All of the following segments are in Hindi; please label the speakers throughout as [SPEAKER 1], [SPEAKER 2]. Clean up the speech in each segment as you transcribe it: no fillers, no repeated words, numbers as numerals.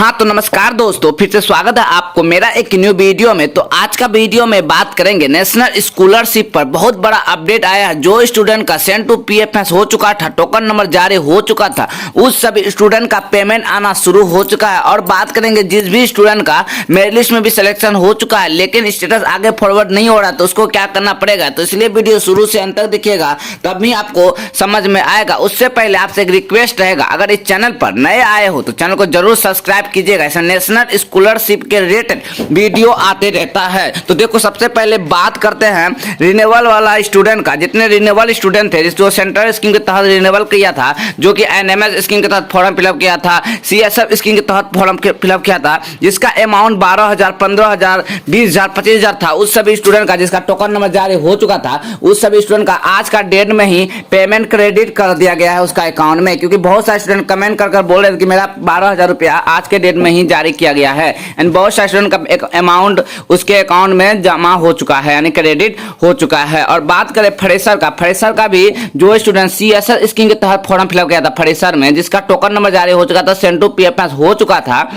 [SPEAKER 1] हाँ तो नमस्कार दोस्तों, फिर से स्वागत है आपको मेरा एक न्यू वीडियो में। तो आज का वीडियो में बात करेंगे नेशनल स्कॉलरशिप पर। बहुत बड़ा अपडेट आया है। जो स्टूडेंट का सेंड टू पीएफएस हो चुका था, टोकन नंबर जारी हो चुका था, उस सभी स्टूडेंट का पेमेंट आना शुरू हो चुका है। और बात करेंगे जिस भी स्टूडेंट का मेरिट लिस्ट में भी सिलेक्शन हो चुका है लेकिन स्टेटस आगे फॉरवर्ड नहीं हो रहा तो उसको क्या करना पड़ेगा। तो इसलिए वीडियो शुरू से अंत तक देखिएगा, तभी आपको समझ में आएगा। उससे पहले आपसे एक रिक्वेस्ट रहेगा, अगर इस चैनल पर नए आए हो तो चैनल को जरूर सब्सक्राइब कीजिएगा। ऐसा नेशनल स्कॉलरशिप के रिलेटेड वीडियो आते रहता है। तो देखो, सबसे पहले बात करते हैं रिन्यूअल वाला स्टूडेंट का। जितने रिन्यूअल स्टूडेंट थे जो सेंट्रल स्कीम के तहत रिन्यूअल किया था, जो कि एनएमएस स्कीम के तहत फॉर्म फिलअप किया था, सीएसएफ स्कीम के तहत फॉर्म फिलअप किया था, जिसका अमाउंट 12,000, 15,000, 20,000, 25,000 था, उस सभी स्टूडेंट का जिसका टोकन नंबर जारी हो चुका था, उस सभी स्टूडेंट का आज का डेट में ही पेमेंट क्रेडिट कर दिया गया है उसका अकाउंट में। क्योंकि बहुत सारे स्टूडेंट कमेंट कर बोल रहे थे कि मेरा 12,000 रुपया आज के डेट में ही जारी किया गया है। एंड बहुत सारे स्टूडेंट का एक अमाउंट उसके अकाउंट में जमा हो चुका है, यानी क्रेडिट हो चुका है। और बात करें फ्रेशर का, फ्रेशर का भी जो स्टूडेंट सीएसएस स्कीम के तहत फॉर्म फिलअप किया था फ्रेशर में, जिसका टोकन नंबर जारी हो चुका था, सेंड टू पीएफएस हो चुका था,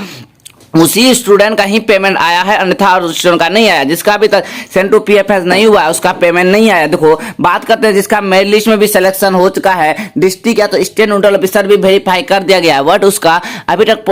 [SPEAKER 1] उसी स्टूडेंट का ही पेमेंट आया है, अन्यथा और स्टूडेंट का नहीं आया। जिसका अभी तक सेंड टू पीएफएस नहीं हुआ है उसका पेमेंट नहीं आया। देखो, बात करते हैं जिसका मेरिट लिस्ट में भी सिलेक्शन हो चुका है, डिस्ट्रिक्ट या तो स्टेट नोडल ऑफिसर भी वेरीफाई कर दिया गया है, बट उसका अभी तक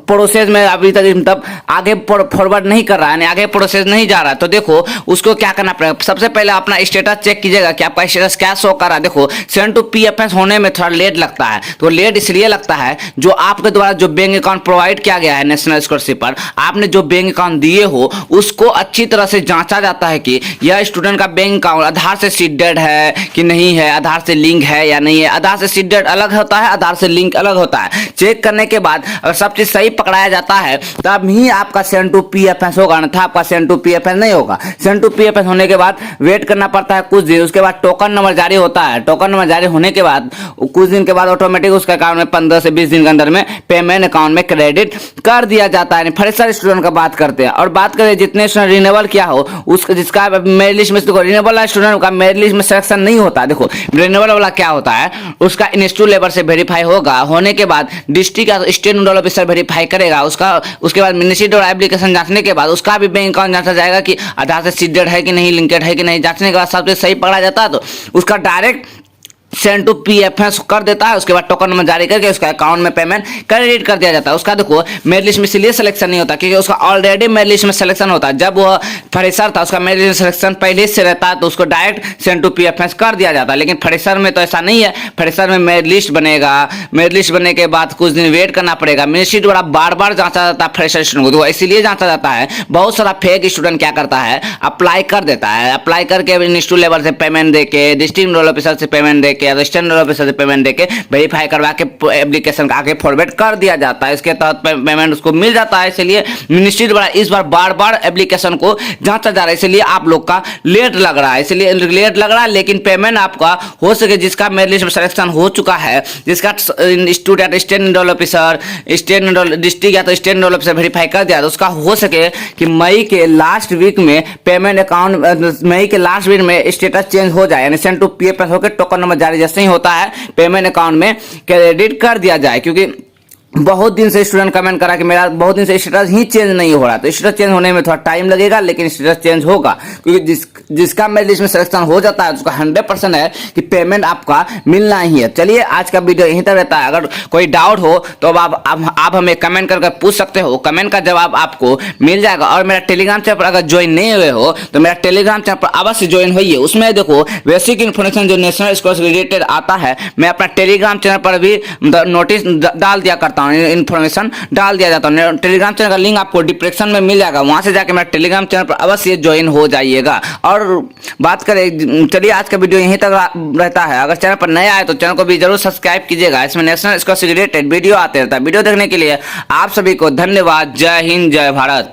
[SPEAKER 1] प्रोसेस में अभी तक मतलब आगे फॉरवर्ड नहीं कर रहा है, आगे प्रोसेस नहीं जा रहा है। तो देखो, उसको क्या करना पड़ेगा, सबसे पहले अपना स्टेटस चेक कीजिएगा कि आपका स्टेटस क्या शो कर रहा है। देखो, सेंड टू पीएफएस होने में थोड़ा लेट लगता है, तो लेट इसलिए लगता है जो आपके द्वारा जो बैंक अकाउंट प्रोवाइड किया गया है नेशनल स्कॉलरशिप पर, आपने जो बैंक अकाउंट दिए हो उसको अच्छी तरह से जांचा जाता है कि यह स्टूडेंट का बैंक अकाउंट आधार से सीडेड है कि नहीं है, आधार से लिंक है या नहीं है। आधार से सीडेड अलग होता है, आधार से लिंक अलग होता है। चेक करने के बाद अगर सब चीज सही पकड़ाया जाता है तब ही आपका सेंड टू पीएफएस होगा, अन्यथा आपका सेंड टू पीएफएस नहीं होगा। सेंड टू पीएफएस होने के बाद वेट करना पड़ता है कुछ दिन, उसके बाद टोकन नंबर जारी होता है। टोकन नंबर जारी होने के बाद कुछ दिन के बाद ऑटोमेटिक उसके अकाउंट में 15 से 20 दिन के अंदर में पेमेंट अकाउंट में क्रेडिट कर दिया जाता है। फ्रेशर स्टूडेंट का बात करते हैं। और बात करें जितने स्टूडेंट रिन्यूअल किया हो उसका, जिसका मेरिट लिस्ट में, देखो रिन्यूअल वाला स्टूडेंट का मेरिट लिस्ट में सिलेक्शन नहीं होता। देखो, रिन्यूअल वाला क्या होता है, उसका इंस्टीट्यूट लेवल से वेरीफाई होगा, होने के बाद डिस्ट्रिक्ट या स्टेट नोडल ऑफिसर वेरीफाई करेगा उसका, उसके बाद मिनिस्ट्री और एप्लीकेशन जांचने के बाद उसका भी बैंक अकाउंट जांचा जाएगा कि आधार से सीडेड है कि नहीं, लिंकेड है कि नहीं। जांचने के बाद सब चीज सही पकड़ा जाता है तो उसका डायरेक्ट सेंड टू पीएफएस कर देता है। उसके बाद टोकन नंबर जारी करके उसका अकाउंट में पेमेंट क्रेडिट कर दिया जाता है। उसका देखो मेरिट लिस्ट में इसलिए सिलेक्शन नहीं होता क्योंकि उसका ऑलरेडी मेरिट लिस्ट में सिलेक्शन होता है। जब वो फ्रेशर था उसका मेरिट लिस्ट में सिलेक्शन पहले से रहता है तो उसको डायरेक्ट सेंड टू पीएफएस कर दिया जाता है। लेकिन फ्रेशर में तो ऐसा नहीं है। फ्रेशर में मेरिट लिस्ट बनेगा, मेरिट लिस्ट बनने के बाद कुछ दिन वेट करना पड़ेगा। मिनिस्ट्री द्वारा बार बार जांचा जाता है फ्रेशर स्टूडेंट को, तो इसीलिए जांचा जाता है। बहुत सारा फेक स्टूडेंट क्या करता है, अप्लाई कर देता है, अप्लाई करके इंस्टीट्यूट लेवल से पेमेंट देके, डिस्ट्रिक्ट नोडल ऑफिसर से पेमेंट देके, स्टेट नोडल ऑफिसर से पेमेंट देके वेरीफाई करवा के एप्लीकेशन आगे फॉरवर्ड कर दिया जाता है। इसके तहत पेमेंट उसको मिल जाता है। इसलिए मिनिस्ट्री द्वारा इस बार बार बार एप्लीकेशन को जांचा जा रहा है, इसलिए आप लोग का लेट लग रहा है, इसलिए लेट लग रहा है। लेकिन पेमेंट आपका हो सके, जिसका मेरिट लिस्ट में सिलेक्शन हो चुका है, जिसका student state nodal officer, state nodal district या तो स्टेट नोडल ऑफिसर वेरीफाई कर दिया तो उसका हो सके कि मई के लास्ट वीक में पेमेंट अकाउंट, मई के लास्ट वीक में स्टेटस चेंज हो जाए, यानी सेंड टू पीएफएस होकर टोकन नंबर जारी जैसे ही होता है पेमेंट अकाउंट में क्रेडिट कर दिया जाए। क्योंकि बहुत दिन से स्टूडेंट कमेंट करा कि मेरा बहुत दिन से स्टेटस ही चेंज नहीं हो रहा, तो स्टेटस चेंज होने में थोड़ा टाइम लगेगा लेकिन स्टेटस चेंज होगा। क्योंकि जिसका मेरिट लिस्ट में सिलेक्शन हो जाता है उसका 100% है कि पेमेंट आपका मिलना ही है। चलिए, आज का वीडियो यहीं तक रहता है। अगर कोई डाउट हो तो आप हमें कमेंट करके पूछ सकते हो, कमेंट का जवाब आपको मिल जाएगा। और मेरा टेलीग्राम चैनल पर अगर ज्वाइन नहीं हुए हो तो मेरा टेलीग्राम चैनल पर अवश्य ज्वाइन होइए। उसमें देखो बेसिक इन्फॉर्मेशन जो नेशनल स्कॉलरशिप रिलेटेड आता है, मैं अपना टेलीग्राम चैनल पर भी नोटिस डाल दिया करता हूँ, इन्फॉर्मेशन डाल दिया जाता है। टेलीग्राम चैनल का लिंक आपको डिस्क्रिप्शन में मिल जाएगा, वहां से जाके मेरा टेलीग्राम चैनल पर अवश्य ज्वाइन हो जाइएगा। और बात करें, चलिए आज का वीडियो यहीं तक रहता है। अगर चैनल पर नया आए तो चैनल को भी जरूर सब्सक्राइब कीजिएगा। इसमें नेशनल स्कॉलरशिप रिलेटेड वीडियो आते रहता है। वीडियो देखने के लिए आप सभी को धन्यवाद। जय हिंद, जय भारत।